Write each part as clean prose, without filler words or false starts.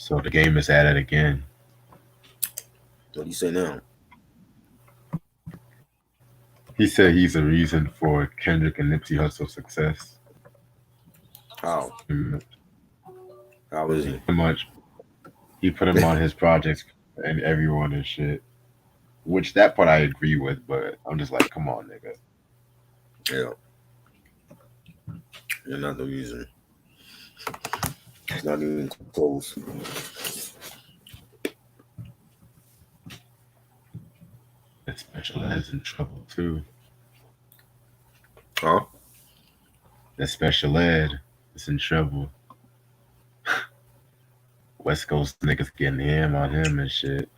So the game is at it again. What do you say now? He said he's a reason for Kendrick and Nipsey Hussle's success. How? Mm, How is he? pretty much, he put him on his projects and everyone and shit. Which that part I agree with, but I'm just like, come on, nigga. Yeah, you're not the reason. It's not even close. That special ed's in trouble too. Huh? That special ed is in trouble. West Coast niggas getting him on him and shit.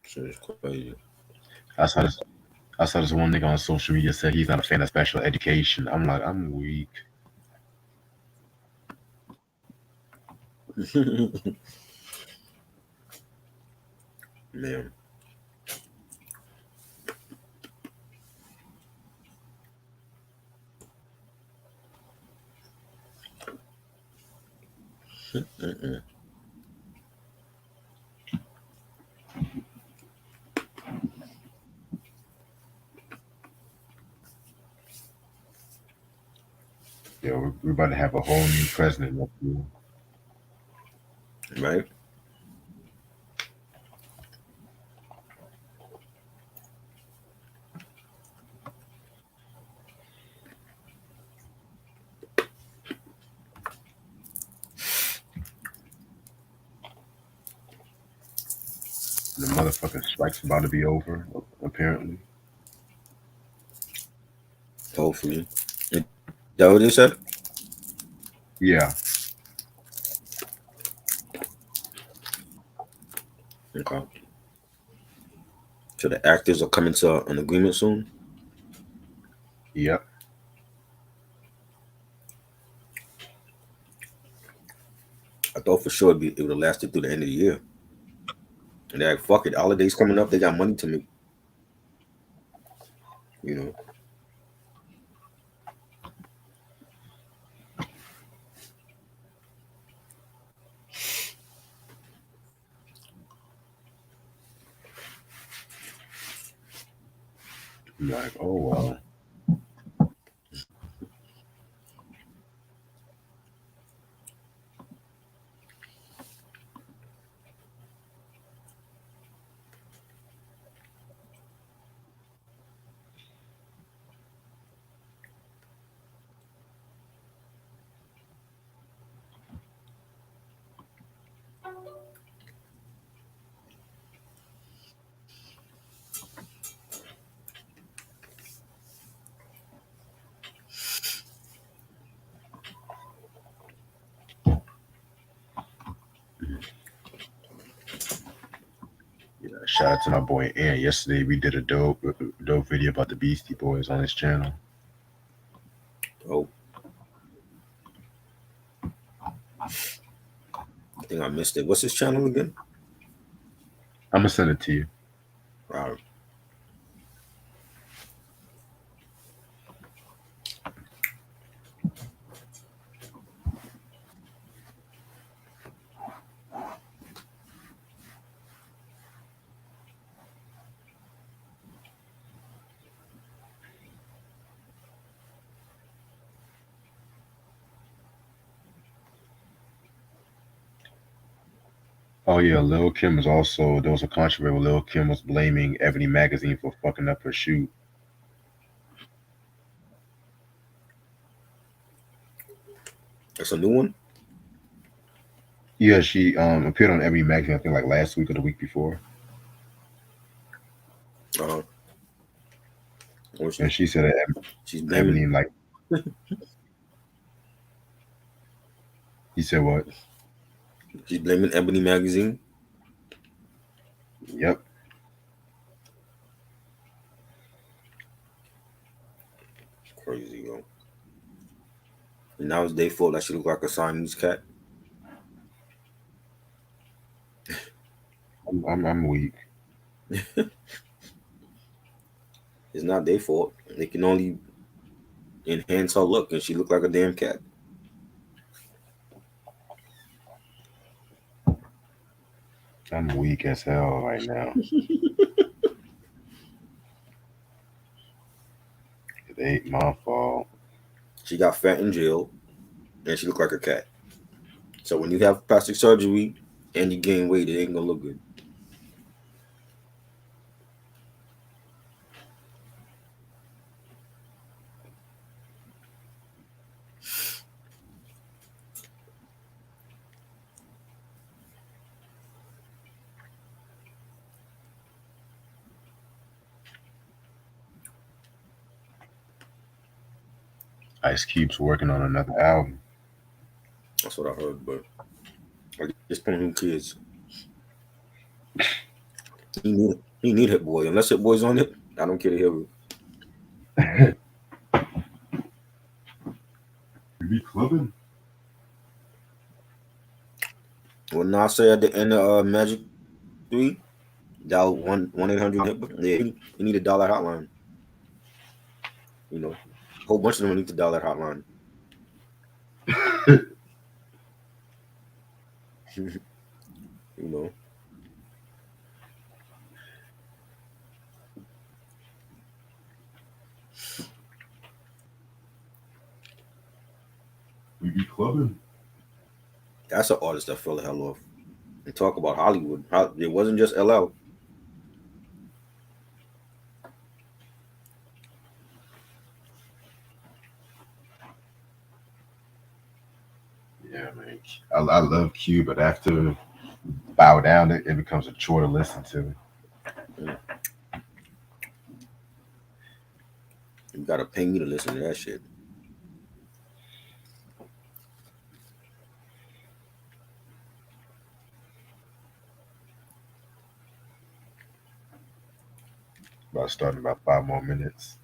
Shit is crazy. I saw this. I saw this one nigga on social media said he's not a fan of special education. I'm like, I'm weak. Man. Mm-mm. Yo, we're about to have a whole new president next year. Right? The motherfucking strike's about to be over, apparently. Hopefully. Is that what they said? Yeah, Okay. So the actors are coming to an agreement soon? yep. I thought for sure it would have lasted through the end of the year. And they're like, fuck it, holidays coming up, they got money to make, you know. I'm like, oh well. Yeah, shout out to my boy Ant. Yesterday we did a dope video about the Beastie Boys on his channel. Oh, I think I missed it. What's his channel again? I'm gonna send it to you. Wow. Oh yeah, Lil Kim was also there was a controversy where Lil Kim was blaming Ebony Magazine for fucking up her shoot. That's a new one? Yeah, she appeared on Ebony Magazine I think like last week or the week before, Uh-huh. Or and she said that she's blaming Ebony like he said what? she's blaming Ebony Magazine. Yep. Crazy, yo. And now it's their fault that she look like a Siamese cat. I'm weak. It's not their fault. They can only enhance her look, and she looked like a damn cat. I'm weak as hell right now. It ain't my fault. She got fat in jail, and she looked like a cat. So when you have plastic surgery and you gain weight, it ain't gonna look good. Ice Cube's working on another album. That's what I heard, but at this point, who cares? He need Hit Boy. Unless Hit Boy's on it, I don't care to hear it. You be clubbing? What Nas say at the end of Magic 3? Dial 1-800 Hit Boy. Yeah, he need a dollar hotline. You know, a whole bunch of them need to dial that hotline. You know, You be clubbing? that's an artist that fell the hell off. And talk about Hollywood. It wasn't just LL. Yeah, man. I love Cube, but after bow down, it becomes a chore to listen to. Mm. You gotta pay me to listen to that shit. About starting about 5 more minutes.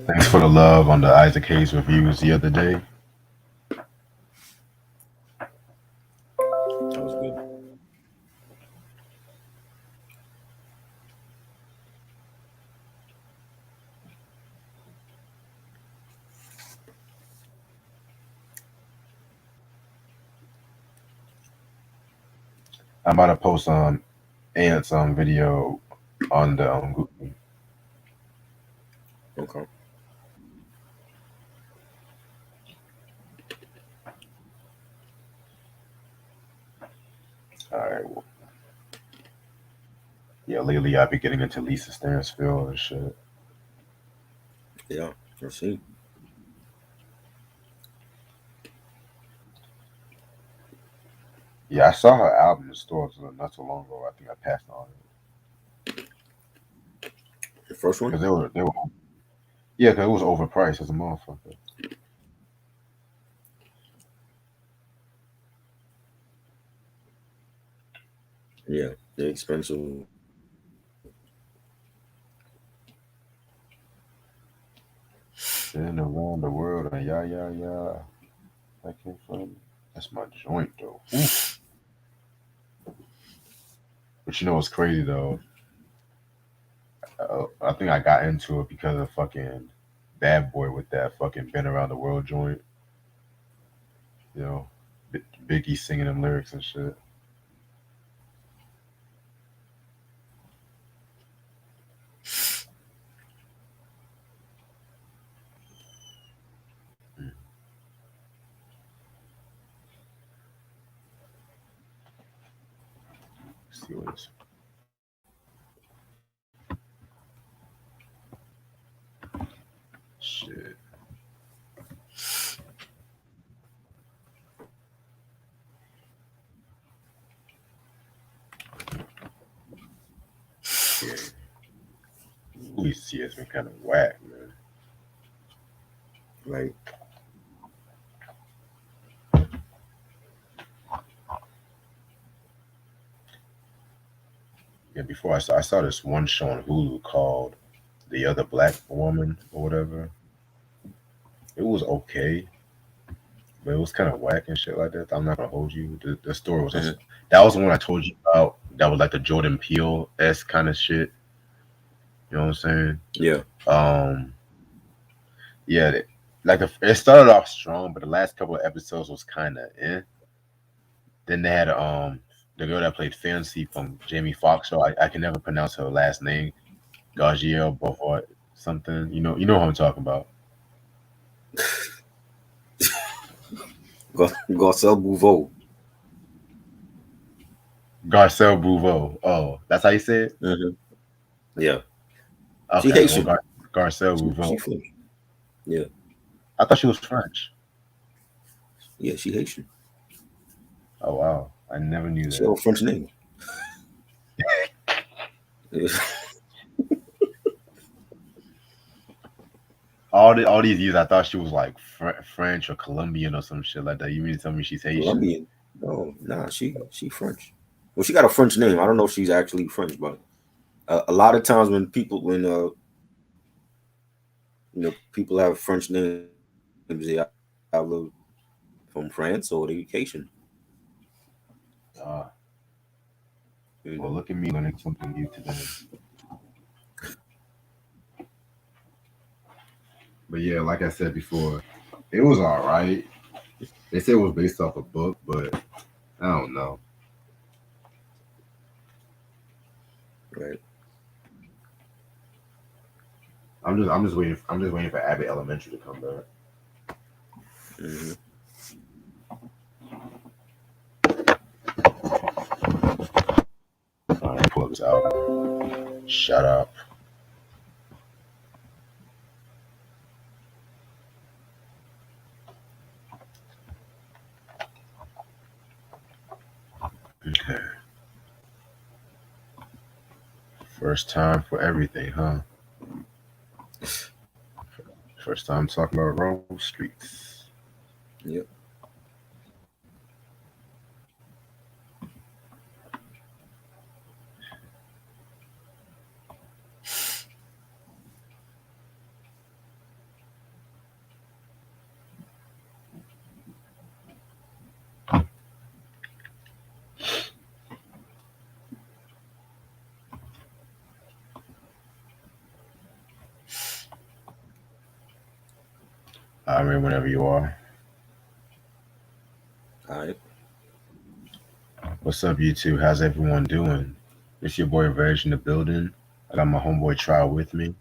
Thanks for the love on the Isaac Hayes reviews the other day. That was good. I'm about to post Ant's video on the Google. Okay. All right. Well, yeah, lately I've been getting into Lisa Stansfield and shit. Yeah. Let's see. Yeah, I saw her album in stores not so long ago. I think I passed on The first it one? because they were yeah, because it was overpriced as a motherfucker. Yeah. They're expensive. Been around the world and yeah. That came from. That's my joint though. Oof. But you know what's crazy though? I think I got into it because of fucking Bad Boy with that fucking Been Around the World joint. You know, Biggie singing them lyrics and shit. Mm. Let's see what it's. Shit. Yeah. Police has been kind of whack, man. Right. before I saw this one show on Hulu called The Other Black Woman or whatever. It was okay, but it was kind of whack and shit like that. I'm not gonna hold you. The story was Mhm. that was the one I told you about. That was like the Jordan Peele s kind of shit. You know what I'm saying? Yeah. Um, yeah, it started off strong, but the last couple of episodes was kind of eh. Then they had the girl that played Fancy from Jamie Foxx show. I can never pronounce her last name. Gajiel Bohort something. You know who I'm talking about. Garcelle Bouveau. Garcelle Bouveau. Oh, that's how you say it. Hmm. Yeah. She Okay, well, Haitian. Garcelle She Bouveau. French. Yeah. I thought she was French. Yeah, she Haitian. Oh wow, I never knew She have that. a French name. Yeah. All these years, I thought she was like French or Colombian or some shit like that. You mean to tell me she's Haitian? Colombian. No, nah, she French. Well, she got a French name. I don't know if she's actually French, but a lot of times when people have French names, they either from France or they Haitian. Uh, You well, know. look at me learning something new today. But yeah, like I said before, it was all right. They said it was based off a book, but I don't know. Right. I'm just waiting for Abbott Elementary to come back. Hmm. All right, pull up this album. Shut up. Okay. First time for everything, huh? First time talking about Rome Streets. Yep. I'm ready whenever you are. All right. What's up, you two? How's everyone doing? It's your boy Reg in the building. I got my homeboy Trial with me.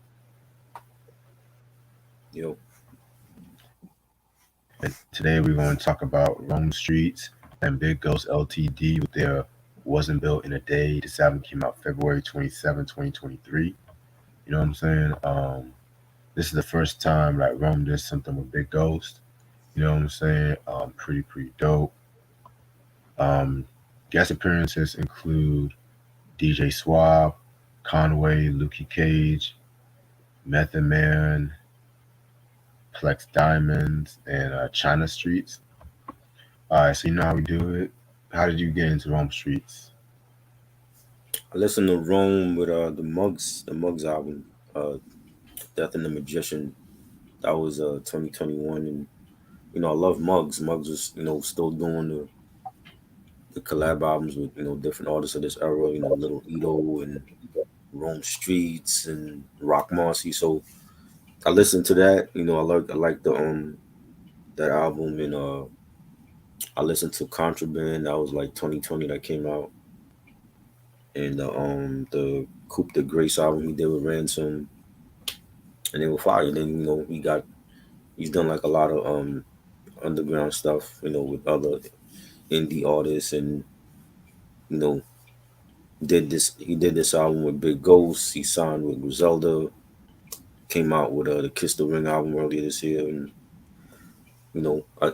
Yo. And today we're going to talk about Rome Streets and Big Ghost LTD with their Wasn't Built in a Day. This album came out February 27, 2023. You know what I'm saying? This is the first time like Rome did something with Big Ghost. You know what I'm saying? Pretty dope. Um, Guest appearances include DJ Swab, Conway, Lukey Cage, Method Man, Plex Diamonds, and China Streets. All right, so you know how we do it. How did you get into Rome Streets? I listened to Rome with the Mugs album, Death and the Magician. That was 2021, and I love Muggs. Muggs was still doing the collab albums with different artists of this era. Little Ito and Rome Streets and Rock Marcy. So I listened to that. I like the that album, and I listened to Contraband. That was like 2020 that came out, and the Coupe de Grace album he did with Ransom, and they were fire. And then he's done like a lot of underground stuff, with other indie artists, and you know he did this album with Big Ghost. He signed with Griselda. Came out with the Kiss the Ring album earlier this year, and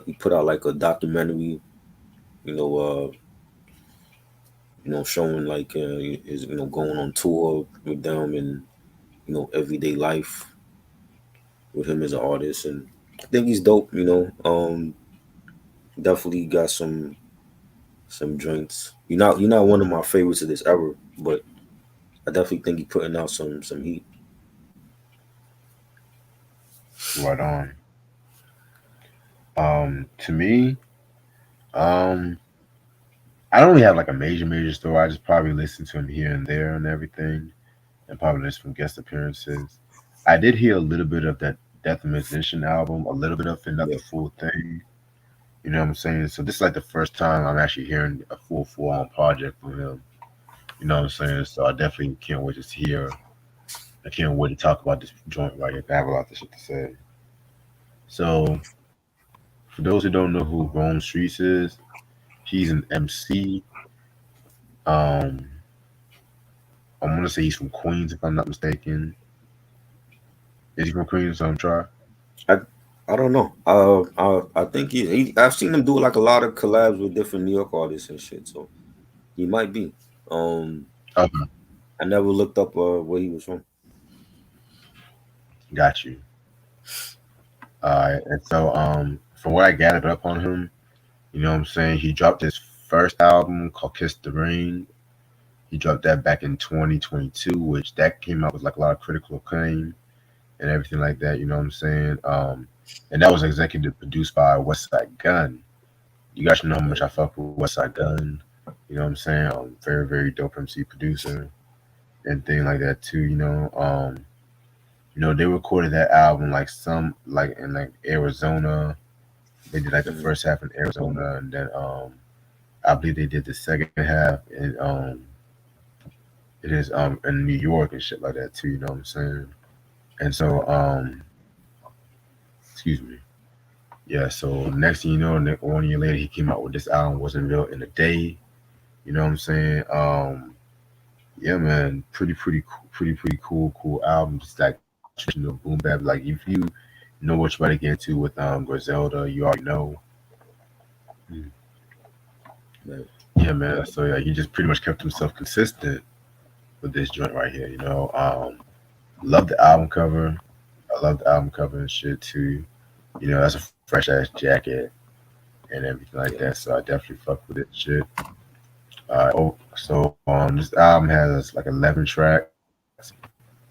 he put out like a documentary. You know, showing like his going on tour with them and everyday life with him as an artist, and I think he's dope. Definitely got some joints. You're not one of my favorites of this era, but I definitely think he's putting out some heat. Right on. To me, um, I don't really have like a major store. I just probably listen to him here and there and everything, and probably just from guest appearances. I did hear a little bit of that Death Musician album, a little bit of it, not Yeah, the full thing. You know what I'm saying? So this is like the first time I'm actually hearing a full on project from him. You know what I'm saying? So I definitely can't wait to hear. I can't wait to talk about this joint right here. I have a lot of shit to say. So for those who don't know who Rome Streets is, he's an MC. Um, I'm gonna say he's from Queens if I'm not mistaken. Is he from Queens? So I'm trying. I I don't know. I think I've seen him do like a lot of collabs with different New York artists and shit. So he might be. Um, Okay, I never looked up where he was from. got you. And so from what I gathered up on him, you know what I'm saying, he dropped his first album called Kiss the Rain. He dropped that back in 2022, which that came out with like a lot of critical acclaim and everything like that. You know what I'm saying? And that was executive produced by West Side Gun. You guys should know how much I fuck with West Side Gun. You know what I'm saying? Very dope MC producer and thing like that too. They recorded that album like some like in like Arizona. They did like the Mhm. first half in Arizona, and then I believe they did the second half in it is in New York and shit like that too. You know what I'm saying? And so excuse me. Yeah. So next thing you know, 1 year later, he came out with this album. Wasn't real in a day. You know what I'm saying? Yeah, man. Pretty cool album. Just like traditional boom bap. Like if you know what you're about to get into with Griselda, you already know. Mm. Right. Yeah, man. So yeah, he just pretty much kept himself consistent with this joint right here. Love the album cover. I love the album cover and shit too. That's a fresh ass jacket and everything like Yeah. that. So I definitely fuck with it. Shit. So this album has like 11 tracks.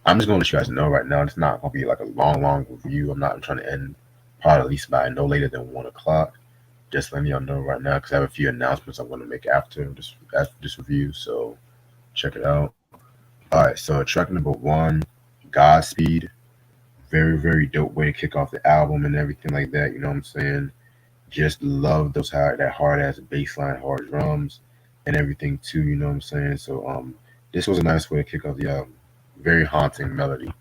I'm just gonna let you guys know right now. It's not gonna be like a long review. I'm trying to end probably at least by no later than 1 o'clock. Just letting y'all know right now because I have a few announcements I'm gonna make after this review. So check it out. All right. So track number one, Godspeed. Very dope way to kick off the album and everything like that. You know what I'm saying? Just love that hard ass bass line, hard drums, and everything too. You know what I'm saying? So this was a nice way to kick off the album. Very haunting melody.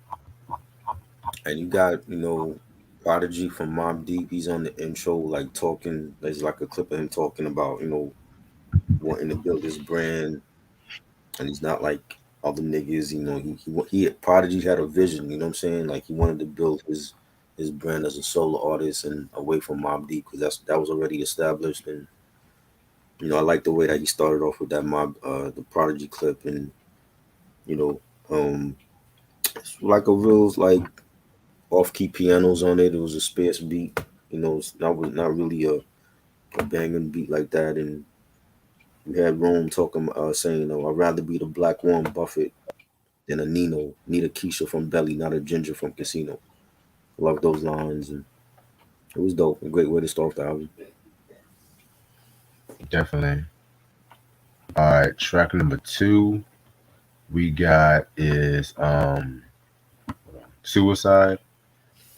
And you got, Prodigy from Mob Deep. He's on the intro, like talking. There's like a clip of him talking about, wanting to build his brand, and he's not like other niggas. He Prodigy had a vision. You know what I'm saying? Like he wanted to build his brand as a solo artist and away from Mob Deep because that was already established. And I like the way that he started off with that the Prodigy clip, and you know, it's like a real like off key pianos on it. It was a space beat. It's not really a banging beat like that. And we had Rome talking, saying, I'd rather be the black Warren Buffett than a Nita Keisha from Belly, not a Ginger from Casino. I love those lines, and it was dope. A great way to start the album. Definitely. All right, track number two we got is Suicide.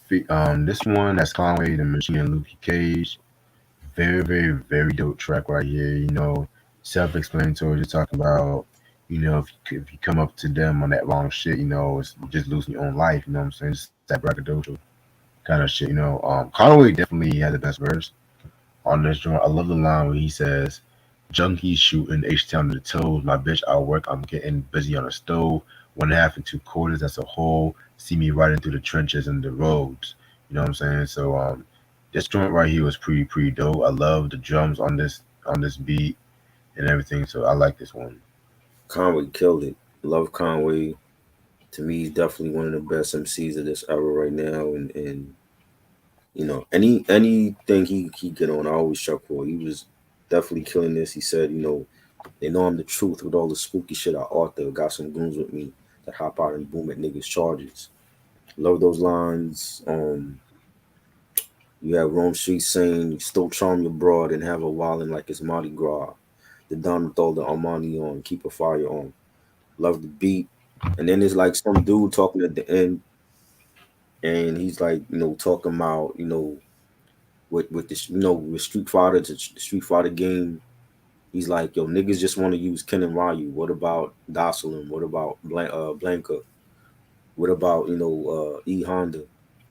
This one that's Conway the Machine and Luke Cage. Very dope track right here. Self-explanatory. Just talking about, if you come up to them on that wrong shit, it's just losing your own life. You know what I'm saying? Just that braggadocio kind of shit. Conway definitely had the best verse on this joint. I love the line where he says, "Junkies shooting H Town to the toes. My bitch out work. I'm getting busy on the stove. 1/2 and 2/4. That's a whole. See me riding through the trenches and the roads." You know what I'm saying? So this joint right here was pretty dope. I love the drums on this beat and everything. So I like this one. Conway killed it. Love Conway. To me, he's definitely one of the best MCs of this era right now. And anything he get on, I always chuck for. He was definitely killing this. He said, They know I'm the truth with all the spooky shit I author. Got some goons with me that hop out and boom at niggas' charges. Love those lines. You have Rome Street saying, "You still charm your broad and have a wildin' like it's Mardi Gras. The Don with all the Armani on, keep a fire on." Love the beat. And then there's like some dude talking at the end, and he's like, talking about, with this, with Street Fighter, the Street Fighter game. He's like, yo, niggas just want to use Ken and Ryu. What about Jocelyn? What about Blanca? What about E Honda,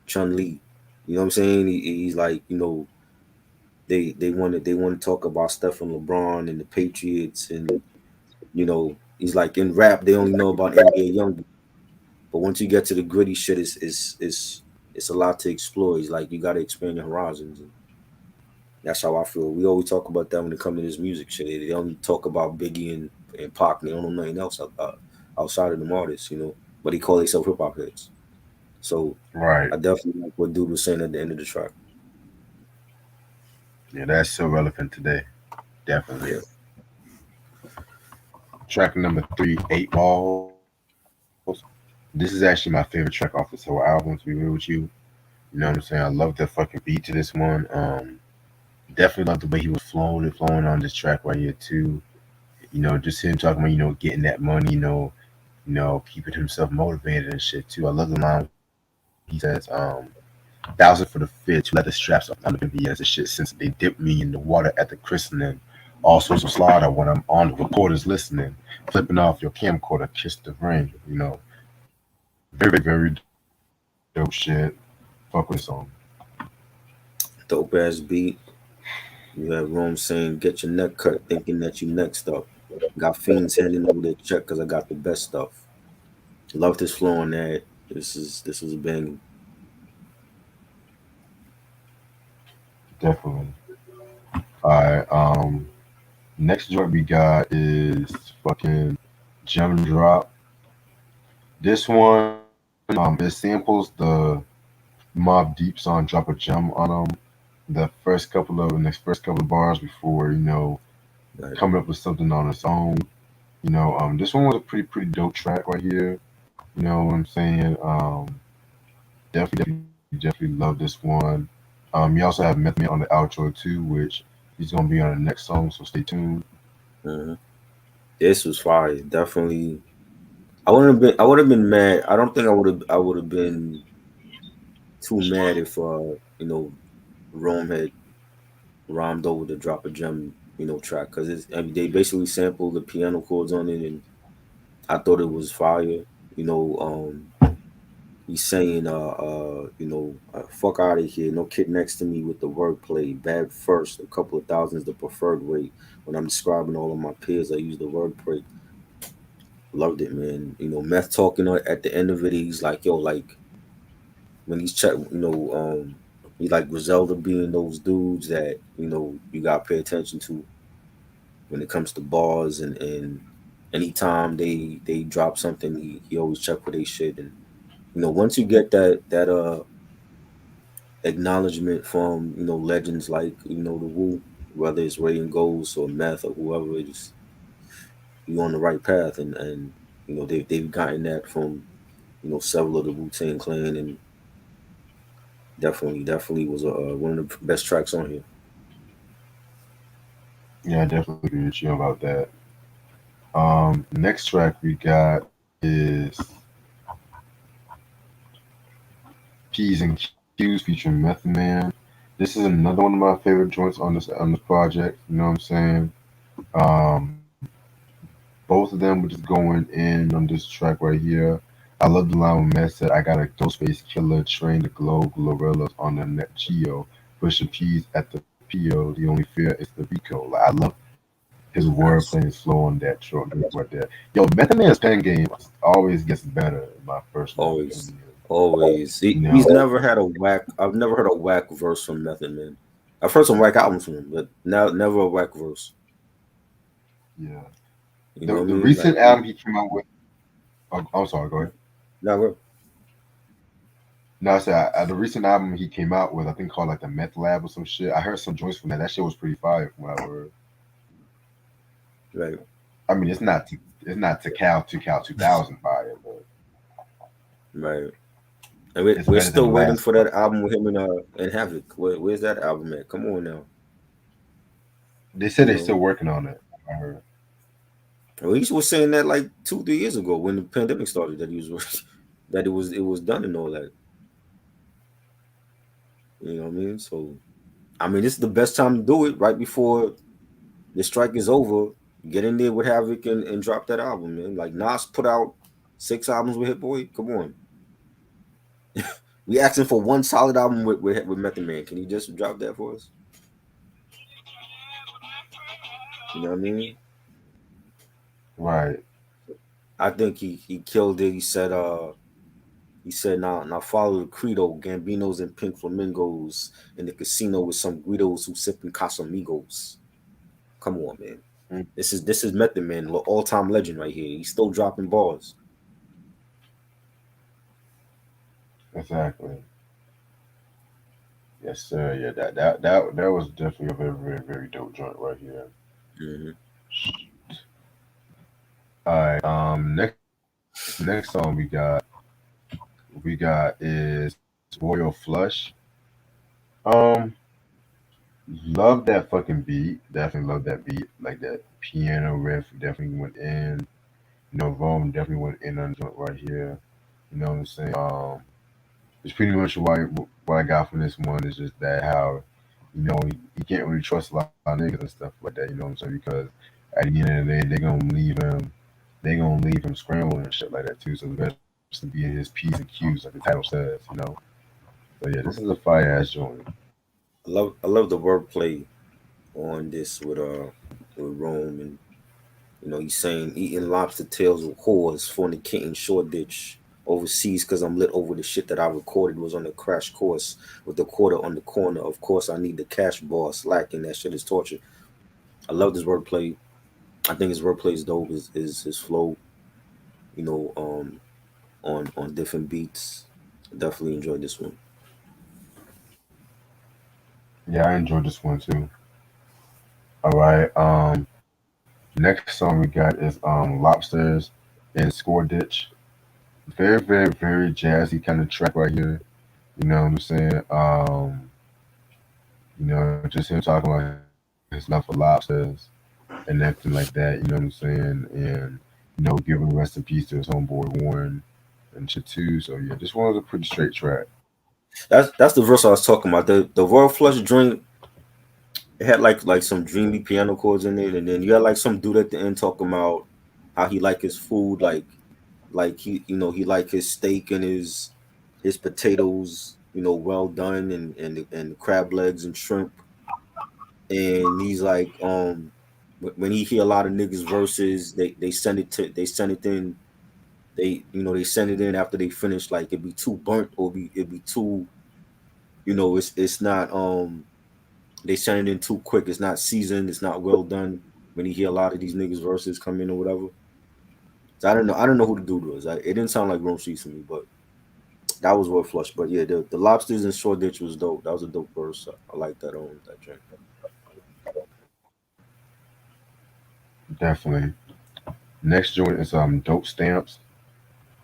Chun Li? You know what I'm saying? He's like, they want to talk about Stephen LeBron and the Patriots, and he's like, in rap they only know about NBA Young, but once you get to the gritty shit, it's a lot to explore. He's like, you got to expand your horizons. And that's how I feel. We always talk about that when it comes to this music shit. They only talk about Biggie and Pac. They don't know nothing else outside of them artists, But they call themselves hip hop heads. So Right. I definitely like what dude was saying at the end of the track. Yeah, that's so relevant today. Definitely. Yeah. Track number 3, 8 Balls. This is actually my favorite track off this whole album, to be real with you. You know what I'm saying? I love the fucking beat to this one. Definitely love the way he was flowing on this track right here too. Just him talking about, getting that money, keeping himself motivated and shit too. I love the line he says, 1,000 for the fit, 2 leather straps on the VVS and shit, since they dipped me in the water at the christening. All sorts of slaughter when I'm on the recorders listening, flipping off your camcorder, kiss the ring. Very, very dope shit. Fuck with the song. Dope ass beat. You have Rome saying, "Get your neck cut," thinking that you next up. Got fiends handing over their check because I got the best stuff. Love this flow on that. This was a bang. Definitely. Alright, next joint we got is fucking Gem Drop. This one, it samples the Mob Deep song Drop a Gem on the first couple of bars before, Like, coming up with something on its own. This one was a pretty dope track right here. You know what I'm saying? Definitely love this one. You also have Method Man on the outro too, which he's gonna be on the next song, so stay tuned. mhm. This was fire. Definitely. I would have been mad. I don't think I would have been too mad if Rome had rhymed over the Drop a Gem track, because they basically sampled the piano chords on it, and I thought it was fire. You know, he's saying, fuck out of here. No kid next to me with the wordplay. Bad first, a couple of thousands the preferred rate. When I'm describing all of my peers, I use the wordplay. Loved it, man. Meth talking at the end of it. He's like, yo, like when he's check, he like Griselda being those dudes that you gotta pay attention to when it comes to bars, and anytime they drop something, he always check for they shit. And once you get that acknowledgement from legends like the Wu, whether it's Ray and Ghost or Meth or whoever, it is, you on the right path. And they've gotten that from several of the Wu-Tang Clan, and definitely was one of the best tracks on here. Yeah, I definitely agree with you about that. Next track we got is P's and Q's featuring Method Man. This is another one of my favorite joints on this project. You know what I'm saying? Um, Both of them were just going in on this track right here. I love the line when Matt said, "I got a Ghostface killer train the globe gorillas on the net Geo, pushing P's at the PO. The only fear is the Rico." Like, I love his wordplay and flow on that short right there. Yo, Method Man's pen game always gets better, in my personal Always, opinion. always. You He's know, never had a whack. I've never heard a whack verse from Method Man. I've heard some whack albums from him, but now never a whack verse. yeah. You know The what I the mean? recent Like, album he came out with. Oh, I'm sorry. Go ahead. never. No, I said the recent album he came out with, I think called like the Meth Lab or some shit. I heard some joints from that. That shit was pretty fire from what I heard. Right, I mean, it's not to Cal 2000 fire, but right. And we, it's we're better than still the waiting last for that couple. album with him and Havoc. Where's that album at? Come on now, They said you they're know. still working on it. I heard. Well, he was saying that like 2, 3 years ago when the pandemic started that he was that it was done and all that. You know what I mean? So I mean, this is the best time to do it right before the strike is over. Get in there with Havoc and drop that album, man. Like Nas put out 6 albums with Hit Boy. Come on, we asking for one solid album with Method Man. Can you just drop that for us? You know what I mean? Right. I think he killed it. He said now follow the credo, Gambinos and pink flamingos in the casino with some Guidos who sipping Casamigos. Come on, man. Mm, This is Method Man, all time legend right here. He's still dropping bars. exactly. Yes, sir. Yeah, that was definitely a very, very, very dope joint right here. Hmm. All right. Next song we got is Royal Flush. Um, love that fucking beat. Definitely love that beat. Like that piano riff definitely went in. Rome definitely went in on the joint right here. You know what I'm saying? It's pretty much what I got from this one is just that how, you can't really trust a lot of niggas and stuff like that. You know what I'm saying? Because at the end of the day, they gonna leave him scrambling and shit like that too. So the best to be in his P's and Q's, like the title says. So yeah, this is a fire ass joint. I love the wordplay on this with Rome, and he's saying eating lobster tails with whores, fornicating Shoreditch overseas because I'm lit over the shit that I recorded was on the crash course with the quarter on the corner. Of course, I need the cash boss lacking. That shit is torture. I love this wordplay. I think his wordplay is dope. Is his flow, you know, um, on different beats. Definitely enjoyed this one. Yeah, I enjoyed this one too. All right. Next song we got is Lobsters and Score Ditch. Very, very, very jazzy kind of track right here. You know what I'm saying? Just him talking about his love for lobsters and everything like that. You know what I'm saying? And giving rest in peace to his homeboy Warren and shit too. So yeah, this one was a pretty straight track. That's the verse I was talking about. The Royal Flush joint, it had like some dreamy piano chords in it, and then you had like some dude at the end talking about how he like his food, like he like his steak and his potatoes, well done, and crab legs and shrimp. And he's like, when he hear a lot of niggas verses, they send it in. They send it in after they finish. Like it'd be too burnt or it'd be too, it's not they send it in too quick. It's not seasoned. It's not well done. When you hear a lot of these niggas verses come in or whatever. So I don't know. I don't know who the dude was. It didn't sound like Rome Streetz to me, but that was Roy Flush. But yeah, the lobsters in Short Ditch was dope. That was a dope verse. I like that on that track. Definitely. Next joint is Dope Stamps.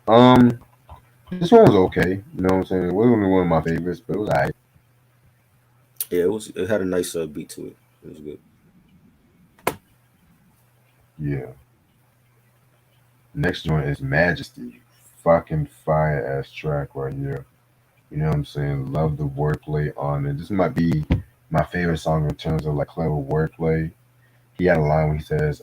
Um, this one was okay. You know what I'm saying? It wasn't one of my favorites, but it was alright. Yeah, it had a nice beat to it. It was good. Yeah. Next joint is Majesty. Fucking fire ass track right here. You know what I'm saying? Love the wordplay on it. This might be my favorite song in terms of like clever wordplay. He had a line where he says,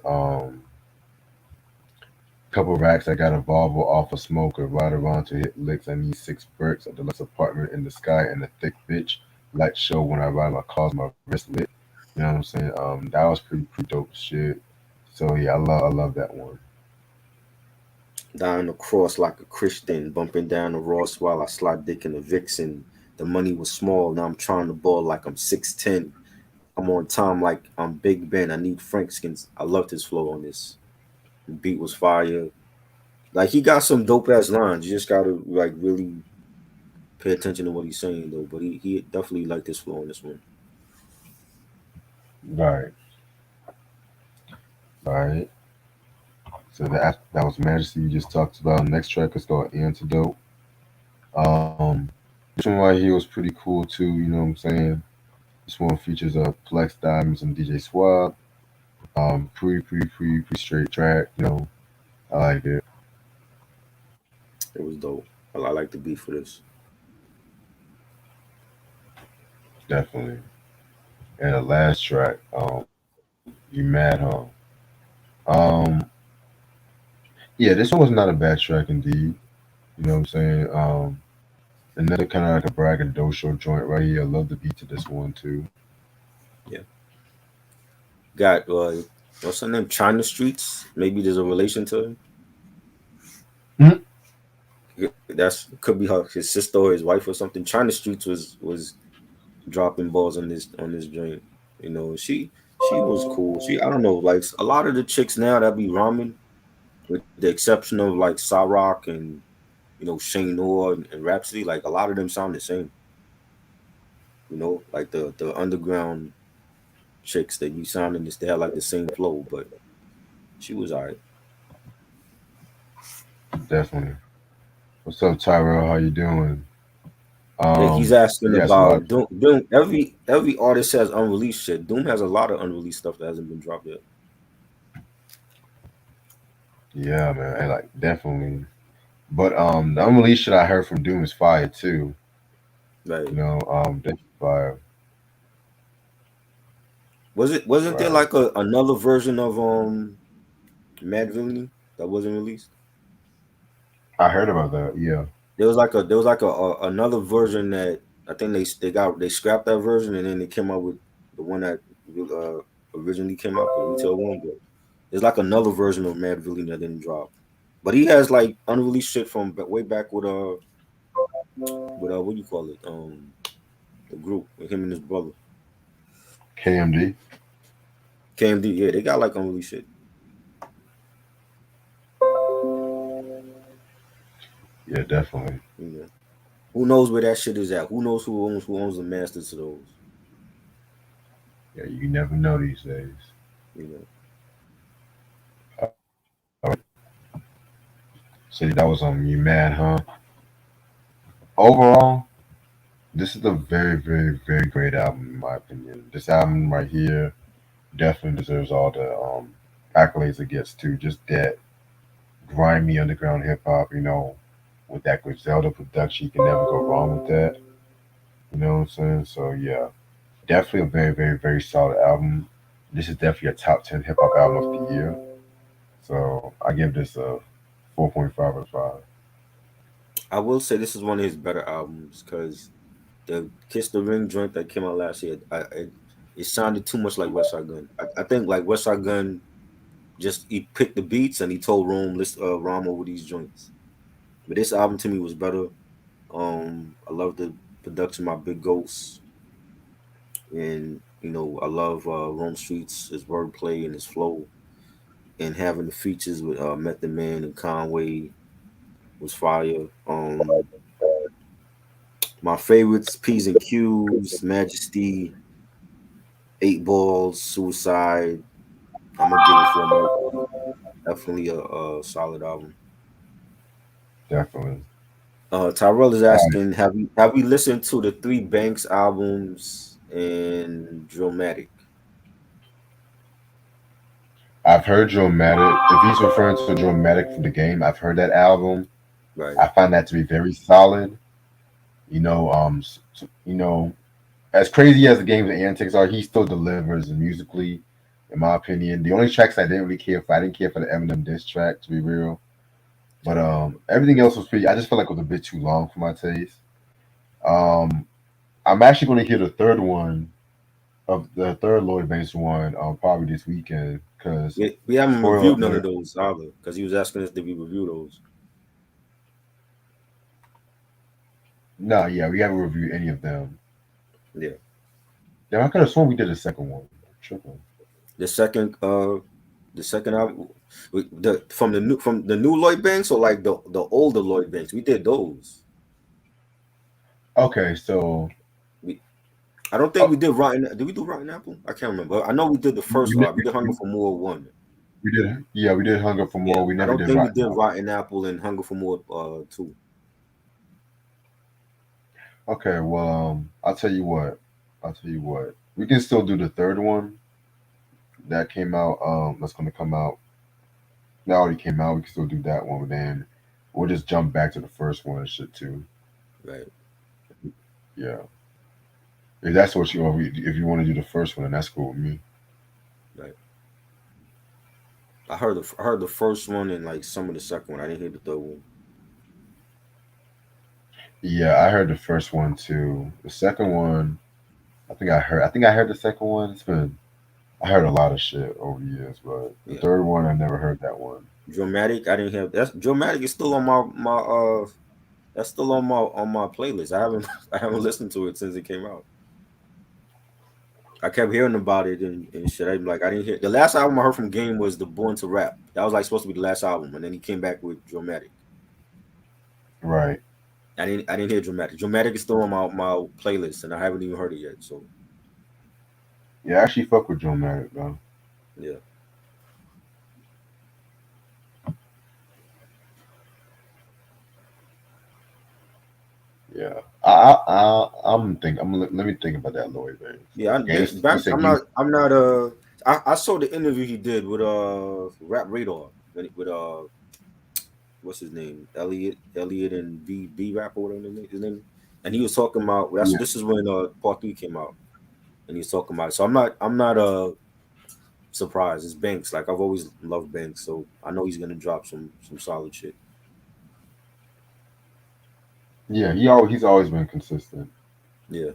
couple racks, I got a Volvo off a smoker, ride around to hit licks. I need 6 bricks, a deluxe apartment in the sky, and a thick bitch. Light show when I ride my cars, my wrist lit. You know what I'm saying? That was pretty dope shit. So yeah, I love that one. Down the cross like a Christian, bumping down the Ross while I slide dick in the Vixen. The money was small, now I'm trying to ball like I'm 6'10". I'm on time like I'm Big Ben. I need Frank skins. I loved his flow on this. The beat was fire. Like he got some dope ass lines. You just gotta like really pay attention to what he's saying though. But he definitely liked his flow on this one. Right. All right. So that was Majesty you just talked about. Next track is called Antidote. Um, this one right here was pretty cool too. You know what I'm saying? This one features Plex Diamonds and DJ Swab. Pretty straight track. You know, I like it. It was dope. I like the beat for this. Definitely. And the last track, You Mad, huh? Um, yeah, this one was not a bad track indeed. You know what I'm saying? Another kind of like a braggadocio joint right here. I love the beat to this one too. Yeah. Got what's her name? China Streets. Maybe there's a relation to him. Mhm. That's could be his sister or his wife or something. China Streets was dropping balls on this joint. You know, she was cool. I don't know, like a lot of the chicks now that be ramen, with the exception of like Cyrock and Shane Orr and Rhapsody, like a lot of them sound the same. You know, like the underground chicks that you sounding this, they have like the same flow, but she was alright. Definitely. What's up, Tyrell? How you doing? Yeah, he's So asking yeah, so about Doom. Doom. Every artist has unreleased shit. Doom has a lot of unreleased stuff that hasn't been dropped yet. yeah, man, I like definitely. But the unreleased shit I heard from Doom is fire too. Right. You know, definitely fire. Wasn't there Right. like another version of Mad Villainy that wasn't released? I heard about that. Yeah. There was like another version that I think they scrapped that version and then they came out with the one that uh, originally came out, the retail one. But there's like another version of Mad Villainy that didn't drop. But he has like unreleased shit from way back with what do you call it, the group with him and his brother KMD. KMD. Yeah, they got like unreleased shit. Yeah, definitely. You know, who knows where that shit is at? Who knows who owns the masters to those? Yeah, you never know these days. You know, All right. So that was You Mad, huh? Overall, this is a very great album in my opinion. This album right here definitely deserves all the accolades it gets too. Just that grimy underground hip hop, you know, with that Griselda production, you can never go wrong with that. You know what I'm saying? So yeah, definitely a very solid album. This is definitely a top 10 hip hop album of the year. So I give this a 4.5 out of 5. I will say this is one of his better albums because the Kiss the Ring joint that came out last year, it sounded too much like Westside Gun. I think like Westside Gun just he picked the beats and he told Rome list Rom over these joints. But this album to me was better. I love the production by Big Ghost, and I love Rome Streets, his wordplay and his flow, and having the features with Method Man and Conway was fire. My favorites: P's and Q's, Majesty, Eight Balls, Suicide. I'm gonna give it 4 notes. Definitely a solid album. Definitely. Tyrell is All right. asking, have you listened to the Three Banks albums and Drillmatic? I've heard Dramatic. If he's referring to Dramatic from the game, I've heard that album. Right. I find that to be very solid. You know, as crazy as the game's antics are, he still delivers musically, in my opinion. The only tracks I didn't really care for, I didn't care for the Eminem diss track, to be real. But everything else was pretty. I just felt like it was a bit too long for my taste. Um, I'm actually going to hear the third one of the third Lloyd Banks one probably this weekend because We haven't spoiler reviewed none of alert. those either because he was asking us did we review those. No, yeah, we haven't reviewed any of them. Yeah. Yeah, I could have sworn we did a second one. Triple. The second the second album the from the new Lloyd Banks or like the older Lloyd Banks. We did those. Okay, so We I don't think we did Rotten. Did we do Rotten Apple? I can't remember. I know we did the first you, one. We did Hunger for More one. We did, yeah, we did Hunger for Yeah, More. We I never don't did think we Rotten did Apple. Rotten Apple and Hunger for More too. Okay, well, I'll tell you what. I'll tell you what. We can still do the third one that came out. That's gonna come out. That already came out. We can still do that one, but then we'll just jump back to the first one and shit too. Right, Yeah, if that's what you want. If you want to do the first one, then that's cool with me. right. I heard the first one and like some of the second one. I didn't hear the third one. Yeah, I heard the first one too. The second one, I think I heard. I think I heard the second one. It's been. I heard a lot of shit over the years, but the Yeah, third one, I never heard that one. Dramatic. I didn't hear that's Dramatic is still on my that's still on my playlist. I haven't I haven't listened to it since it came out. I kept hearing about it and shit. I'm like, I didn't hear the last album I heard from Game was the Born to Rap. That was like supposed to be the last album, and then he came back with Dramatic. Right. I didn't hear Dramatic. Dramatic is still on my playlist, and I haven't even heard it yet. So Yeah, I actually fuck with Joe Maddox though. yeah, Yeah. I'm think. Let me think about that Lloyd thing. yeah. So games. You said I'm games. not. I saw the interview he did with Rap Radar with what's his name, Elliot and B Rap or whatever his name, and he was talking about Yeah. this is when Part 3 came out, and he was talking about it. So I'm not surprised. It's Banks. Like I've always loved Banks, so I know he's gonna drop some solid shit. Yeah. He's always been consistent. Yeah,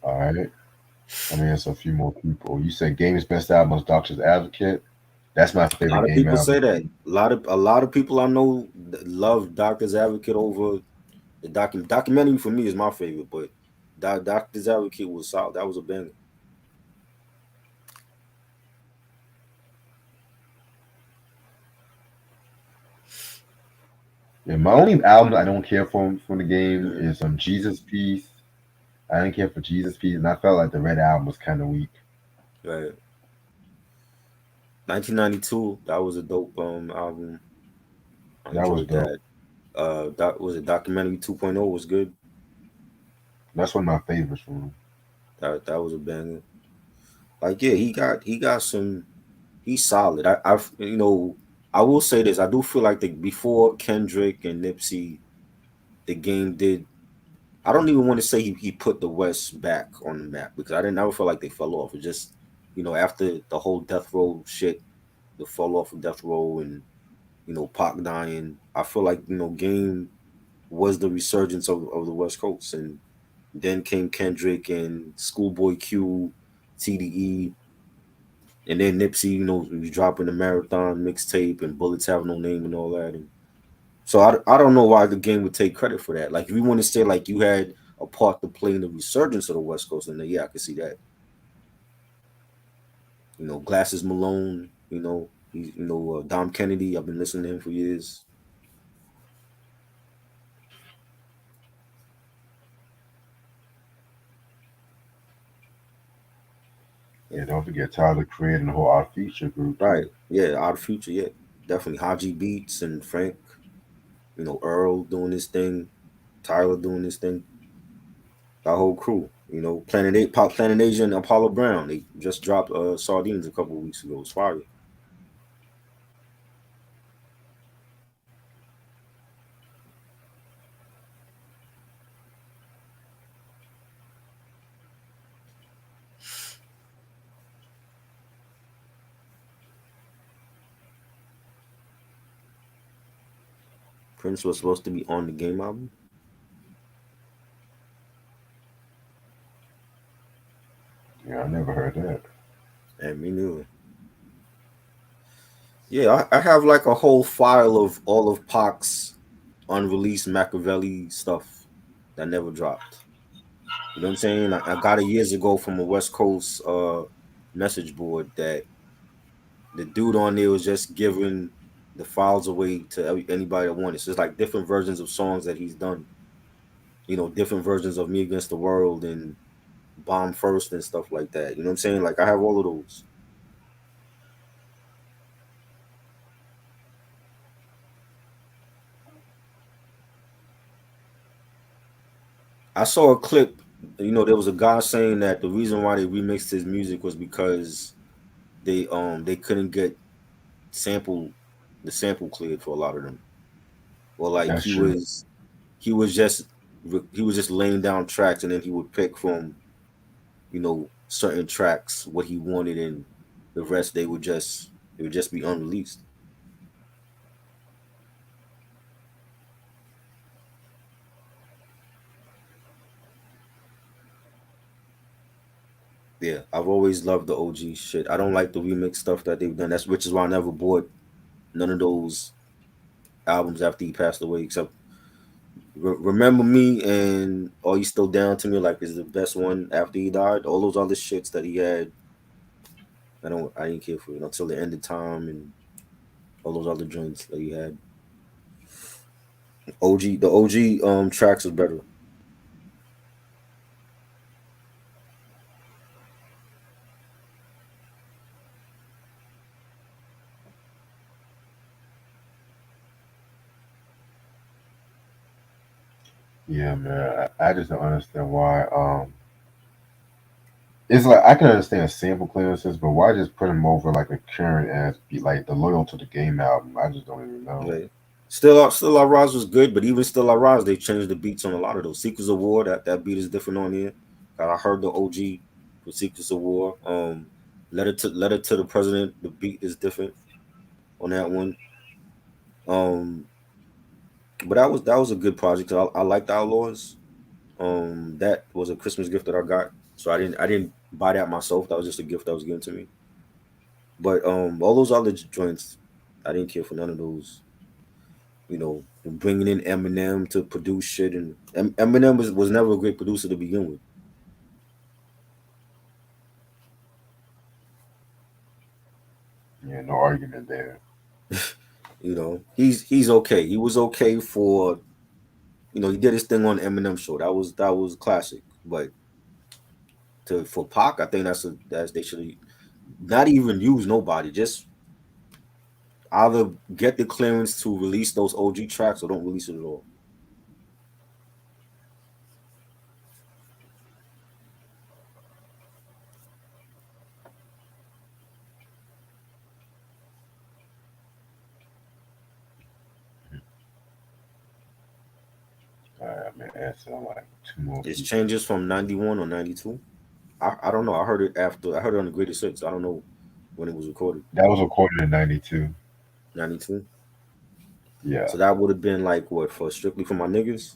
All right. Let me answer a few more people. You said Game's best album was Doctor's Advocate. That's my a favorite lot of Game people album. say that. A lot of people I know love Doctor's Advocate over the documentary. For me is my favorite, but Doctor's Advocate was solid. That was a banger. Yeah, my only album I don't care for from the game Mhm. is Jesus Piece. I didn't care for Jesus Piece, and I felt like the Red album was kind of weak. Right. 1992. That was a dope album. I That was enjoyed dope. that. That was a documentary 2.0 was good. That's one of my favorites from him. That was a banger. Like yeah, he got some. He's solid. I've I will say this. I do feel like before Kendrick and Nipsey, the game did. I don't even want to say he put the West back on the map because I didn't never feel like they fell off. It just after the whole Death Row shit, the fall off of Death Row and Pac dying. I feel like Game was the resurgence of the West Coast, and then came Kendrick and Schoolboy Q, TDE, and then Nipsey, was dropping the Marathon mixtape and Bullets Have No Name and all that. And so I don't know why the game would take credit for that. Like if you want to say like you had a part to play in the resurgence of the West Coast, and then yeah, I can see that. Glasses Malone, Dom Kennedy. I've been listening to him for years. Yeah, don't forget Tyler creating the whole Odd Feature group Right. too. Yeah, Out of Future, yeah. Definitely Haji Beats and Frank, Earl doing this thing, Tyler doing this thing, that whole crew. Planet Asia and Apollo Brown. They just dropped Sardines a couple of weeks ago. It's fire. Prince was supposed to be on the Game album. Yeah, I never heard that. And me neither. Yeah, I have like a whole file of all of Pac's unreleased Machiavelli stuff that never dropped. You know what I'm saying? I got it years ago from a West Coast message board that the dude on there was just giving the files away to anybody that wanted. So it's like different versions of songs that he's done. Different versions of Me Against the World and Bomb First and stuff like that. You know what I'm saying? Like I have all of those. I saw a clip. There was a guy saying that the reason why they remixed his music was because they couldn't get sample the sample cleared for a lot of them, or like That's true. he was just he was just laying down tracks, and then he would pick from certain tracks what he wanted, and the rest they would just be unreleased. Yeah, I've always loved the OG shit. I don't like the remix stuff that they've done. That's which is why I never bought none of those albums after he passed away, except Remember Me and Are You Still Down to Me, like, is the best one after he died. All those other shits that he had, I didn't care for it until the end of time and all those other joints that he had. The OG tracks was better. Yeah, man. I just don't understand why. It's like I can understand sample clearances, but why just put them over like a current as be like the Loyal to the Game album? I just don't even know. Right. Still I Rise was good, but even Still I Rise, they changed the beats on a lot of those. Secrets of War, that beat is different on here. I heard the OG for Secrets of War. Letter to the President, the beat is different on that one. Um, but that was a good project. I liked Outlaws. That was a Christmas gift that I got, so I didn't buy that myself. That was just a gift that was given to me. But all those other joints, I didn't care for none of those. Bringing in Eminem to produce shit, and Eminem was never a great producer to begin with. Yeah, no argument there. He's okay. He was okay for he did his thing on the Eminem show. That was classic. But for Pac, I think that's they should not even use nobody. Just either get the clearance to release those OG tracks or don't release it at all. All right, man. Answer like two more It people. changes from 91 or 92. I don't know. I heard it after. I heard it on the Greatest Hits. I don't know when it was recorded. That was recorded in '92. 92. Yeah. So that would have been like what, for Strictly for My Niggas,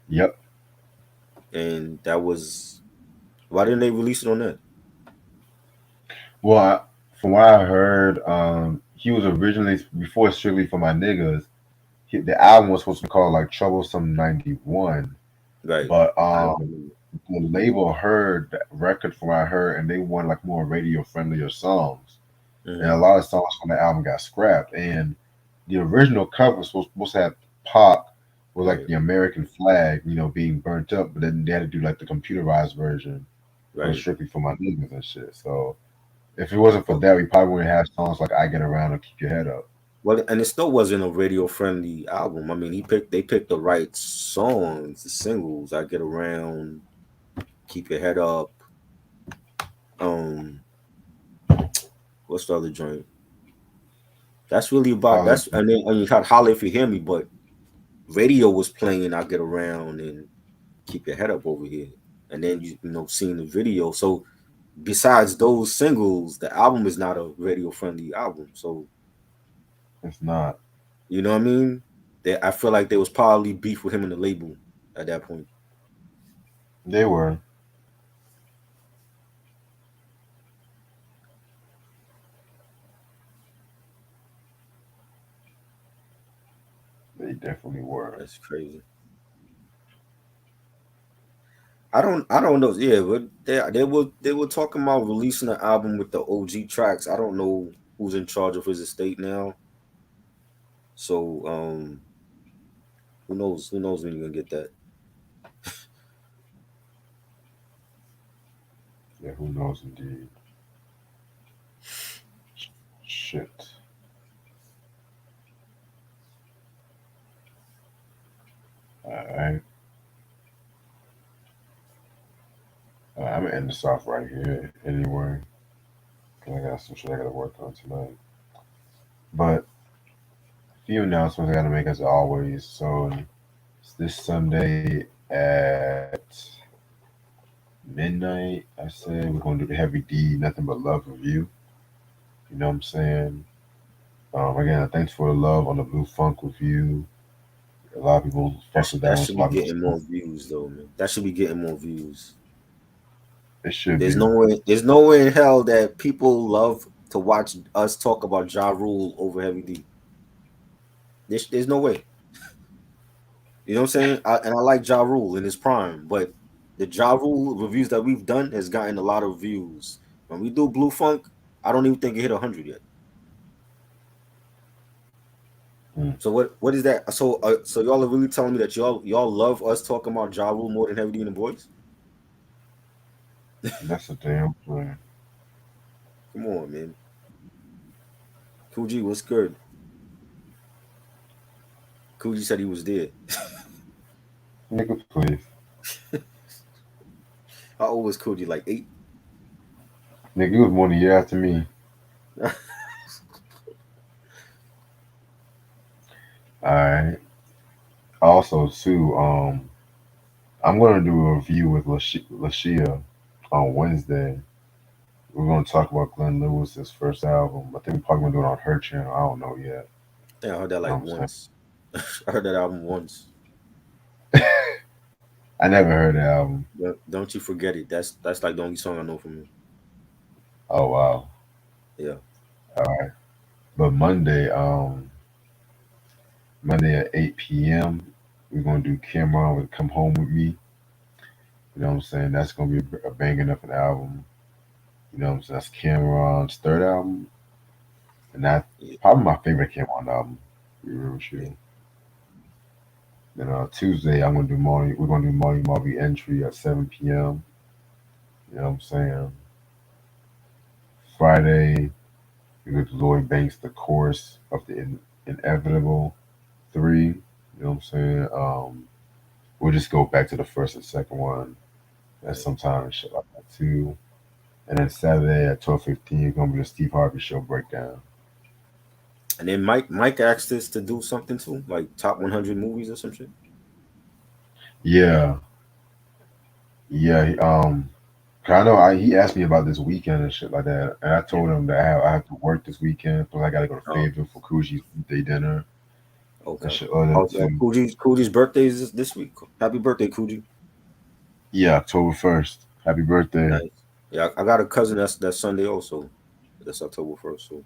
Yep. and that was why didn't they release it on that? Well, from what I heard, he was originally before Strictly for My Niggas. The album was supposed to be called like Troublesome '91, Right. but I don't remember. the label heard that record from what I heard, and they wanted like more radio friendlier songs, and Hmm. a lot of songs from the album got scrapped. And the original cover was supposed to have Pac with like Right. the American flag, being burnt up, but then they had to do like the computerized version for Right. Strictly for My Niggas and shit. So if it wasn't for Well, that, we probably wouldn't have songs like "I Get Around" or "Keep Your Head Up." well, and it still wasn't a radio friendly album. I mean, they picked the right songs, the singles. I Get Around, Keep Your Head Up. Um, what's the other joint? That's really about Holla. that's and then you had Holler If You Hear Me, but radio was playing I Get Around and Keep Your Head Up over here. And then seeing the video. So besides those singles, the album is not a radio friendly album. So It's not. you know what I mean? I feel like there was probably beef with him in the label at that point. They were. They definitely were. That's crazy. I don't know. Yeah, but they were talking about releasing an album with the OG tracks. I don't know who's in charge of his estate now. So who knows? Who knows when you're gonna get that? Yeah, who knows indeed. Shit. All right. I'm gonna end this off right here anyway. 'Cause I got some shit I gotta work on tonight. But few announcements I gotta make as always. So it's this Sunday at midnight. I said we're gonna do the Heavy D Nothing But Love review. You know what I'm saying? Again, thanks for the love on the Blue Funk review. A lot of people fuck with that That one. should be getting more views though, man. That should be getting more views. It should There's be. no way in hell that people love to watch us talk about Ja Rule over Heavy D. There's no way. You know what I'm saying? And I like Ja Rule in his prime, but the Ja Rule reviews that we've done has gotten a lot of views. When we do Blue Funk, I don't even think it hit 100 yet. So what is that? So y'all are really telling me that y'all love us talking about Ja Rule more than Heavy D and the Boys? That's a damn thing. Come on, man. Coogee, what's good? Coogee said he was dead. Nigga, please. How old was Coogee? Like 8? Nigga, you was more than a year after me. Alright. Also, too, I'm gonna do a review with Lashia on Wednesday. We're gonna talk about Glenn Lewis's first album. I think we're probably gonna do it on her channel. I don't know yet. I think I heard that like once. I heard that album once. I never heard the album. Don't you forget it. That's like the only song I know from him. Oh wow. Yeah. All right. But Monday at 8 p.m. we're gonna do Cameron with Come Home With Me. You know what I'm saying? That's gonna be a banging up an album. You know what I'm saying? That's Cameron's third album. And that's probably my favorite Cameron album. To be real with you. Then Tuesday we're gonna do Marty Marby Entry at 7 p.m. You know what I'm saying? Friday, we go to Lloyd Banks, The Course of the Inevitable 3. You know what I'm saying? We'll just go back to the first and second one at some time and shit like that too. And then Saturday at 12:15 is gonna be the Steve Harvey Show breakdown. And then Mike asked us to do something too, like top 100 movies or some shit. Yeah. I know he asked me about this weekend and shit like that, and I told him that I have to work this weekend, so I gotta go to Fayetteville for Coogie's birthday dinner. Okay. Coogie's birthday is this week. Happy birthday, Coogee. Yeah, October 1st. Happy birthday. Nice. Yeah, I got a cousin that's Sunday also. That's October 1st. So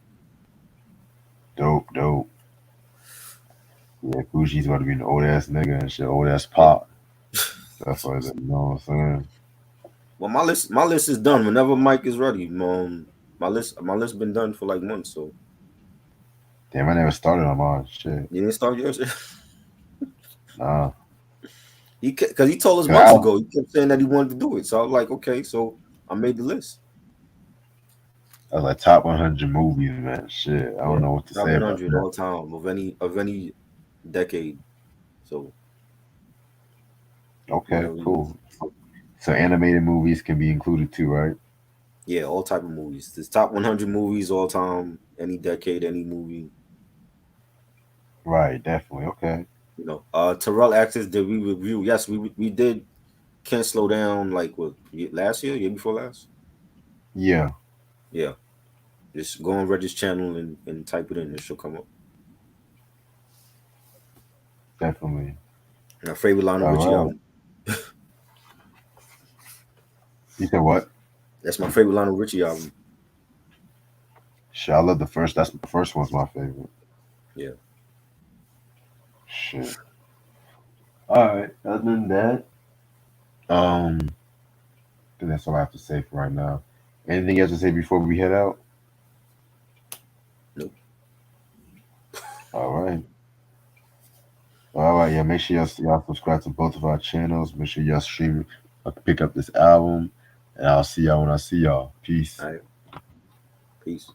dope. Yeah, Coogie's about to be an old ass nigga and shit, old ass pop. That's why, you know what I'm saying? Well, my list is done. Whenever Mike is ready, my list been done for like months. So damn, I never started on mine. Shit. You didn't start yours? Nah. Because he told us months ago. He kept saying that he wanted to do it. So I was like, okay, so I made the list. I was like top 100 movies, man. Shit, I don't know what to top say 100 about all time of any decade. So okay, cool. So animated movies can be included too, right? Yeah, all type of movies. This top 100 movies all time, any decade, any movie. Right, definitely. Okay. You know, Terrell asked us, did we review? Yes, we did. Can't Slow Down, like what, last year before last? Yeah. Just go on Reggie's channel and type it in, it should come up. Definitely. My favorite Lionel Richie album. You said what? That's my favorite Lionel Richie album. Shit, I love the first. The first one's my favorite. Yeah. Shit. All right. Other than that, I think that's all I have to say for right now. Anything else to say before we head out? Nope. All right. Yeah, make sure y'all subscribe to both of our channels. Make sure y'all stream, pick up this album, and I'll see y'all when I see y'all. Peace. All right. Peace.